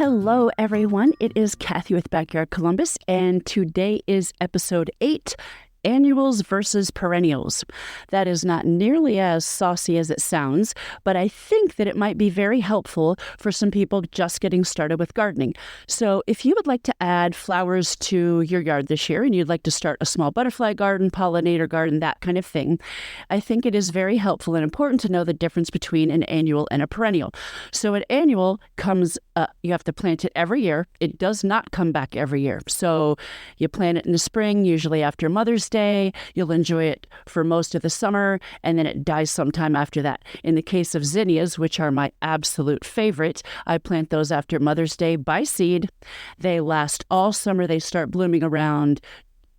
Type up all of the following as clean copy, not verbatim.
Hello, everyone. It is Kathy with Backyard Columbus, and today is episode 8, Annuals versus Perennials. That is not nearly as saucy as it sounds, but I think that it might be very helpful for some people just getting started with gardening. So if you would like to add flowers to your yard this year and you'd like to start a small butterfly garden, pollinator garden, that kind of thing, I think it is very helpful and important to know the difference between an annual and a perennial. So an annual comes, you have to plant it every year. It does not come back every year. So you plant it in the spring, usually after Mother's Day. You'll enjoy it for most of the summer, and then it dies sometime after that. In the case of zinnias, which are my absolute favorite, I plant those after Mother's Day by seed. They last all summer. They start blooming around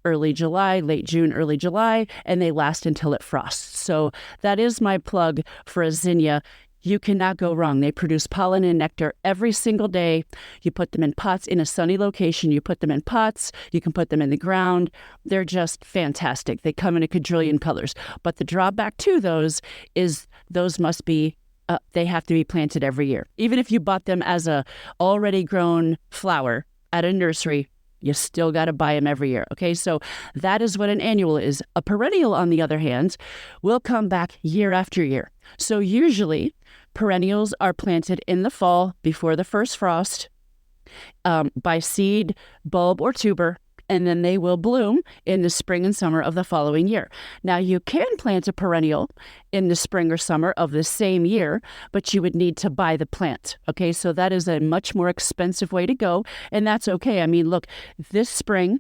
early July, late June, early July, and they last until it frosts. So that is my plug for a zinnia. You cannot go wrong. They produce pollen and nectar every single day. You put them in pots in a sunny location. You put them in pots. You can put them in the ground. They're just fantastic. They come in a quadrillion colors. But the drawback to those is those must be, they have to be planted every year. Even if you bought them as a already grown flower at a nursery, you still got to buy them every year. Okay, so that is what an annual is. A perennial, on the other hand, will come back year after year. So usually, perennials are planted in the fall before the first frost by seed, bulb, or tuber, and then they will bloom in the spring and summer of the following year. Now, you can plant a perennial in the spring or summer of the same year, but you would need to buy the plant. Okay, so that is a much more expensive way to go, and that's okay. I mean, look, this spring,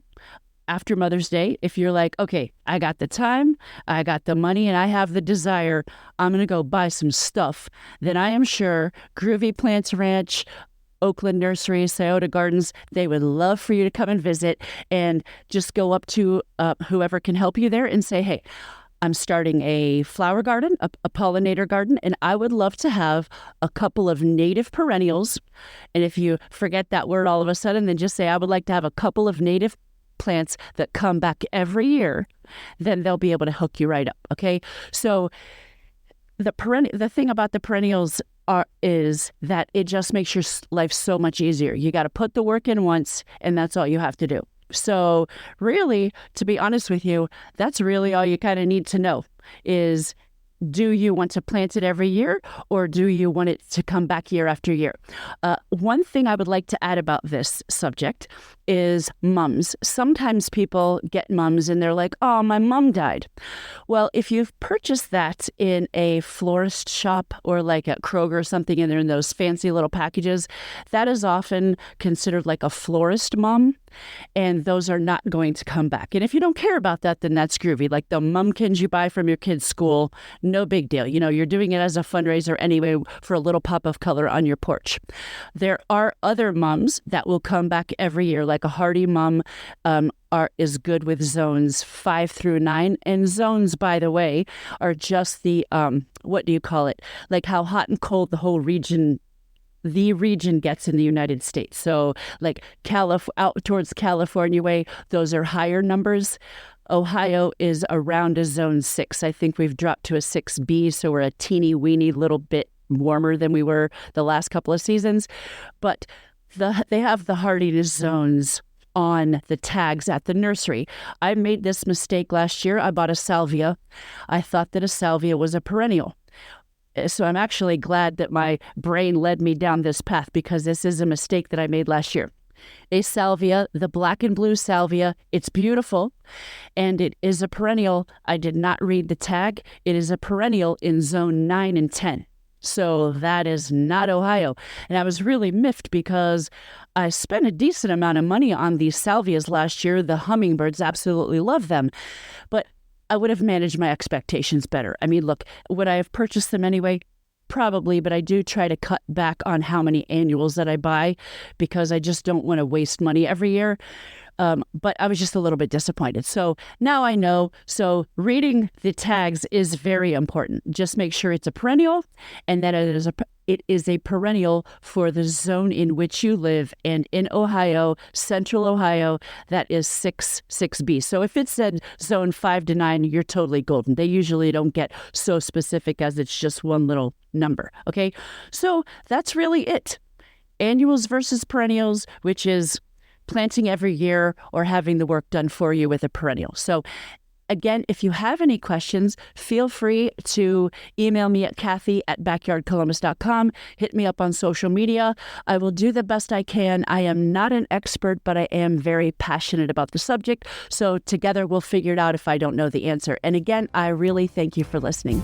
after Mother's Day, if you're like, okay, I got the time, I got the money, and I have the desire, I'm going to go buy some stuff, then I am sure Groovy Plants Ranch, Oakland Nursery, Scioto Gardens, they would love for you to come and visit and just go up to whoever can help you there and say, hey, I'm starting a flower garden, a pollinator garden, and I would love to have a couple of native perennials. And if you forget that word all of a sudden, then just say, I would like to have a couple of native plants that come back every year, then they'll be able to hook you right up. Okay. So the thing about the perennials is that it just makes your life so much easier. You got to put the work in once, and that's all you have to do. So really, to be honest with you, that's really all you kind of need to know is, do you want to plant it every year, or do you want it to come back year after year? One thing I would like to add about this subject is mums. Sometimes people get mums and they're like, oh, my mum died. Well, if you've purchased that in a florist shop or like at Kroger or something, and they're in those fancy little packages, that is often considered like a florist mum, and those are not going to come back. And if you don't care about that, then that's groovy. Like the mumkins you buy from your kid's school, no big deal. You know, you're doing it as a fundraiser anyway for a little pop of color on your porch. There are other mums that will come back every year, like a hardy mum is good with zones 5 through 9. And zones, by the way, are just the, what do you call it? Like how hot and cold the region gets in the United States. So like out towards California way, those are higher numbers. Ohio is around a zone 6. I think we've dropped to a 6B, so we're a teeny weeny little bit warmer than we were the last couple of seasons. But they have the hardiness zones on the tags at the nursery. I made this mistake last year. I bought a salvia. I thought that a salvia was a perennial. So I'm actually glad that my brain led me down this path, because this is a mistake that I made last year. A salvia, the black and blue salvia, it's beautiful, and it is a perennial. I did not read the tag. It is a perennial in zone 9 and 10. So that is not Ohio. And I was really miffed because I spent a decent amount of money on these salvias last year. The hummingbirds absolutely love them. But I would have managed my expectations better. I mean, look, would I have purchased them anyway? Probably, but I do try to cut back on how many annuals that I buy, because I just don't want to waste money every year. But I was just a little bit disappointed. So now I know. So reading the tags is very important. Just make sure it's a perennial, and that it is a perennial for the zone in which you live. And in Ohio, central Ohio, that is 6B. So if it said zone 5 to 9, you're totally golden. They usually don't get so specific as it's just one little number. Okay, so that's really it. annuals versus perennials, which is planting every year or having the work done for you with a perennial. So again, if you have any questions, feel free to email me at Kathy@backyardcolumbus.com. Hit me up on social media. I will do the best I can. I am not an expert, but I am very passionate about the subject. So together we'll figure it out if I don't know the answer. And again, I really thank you for listening.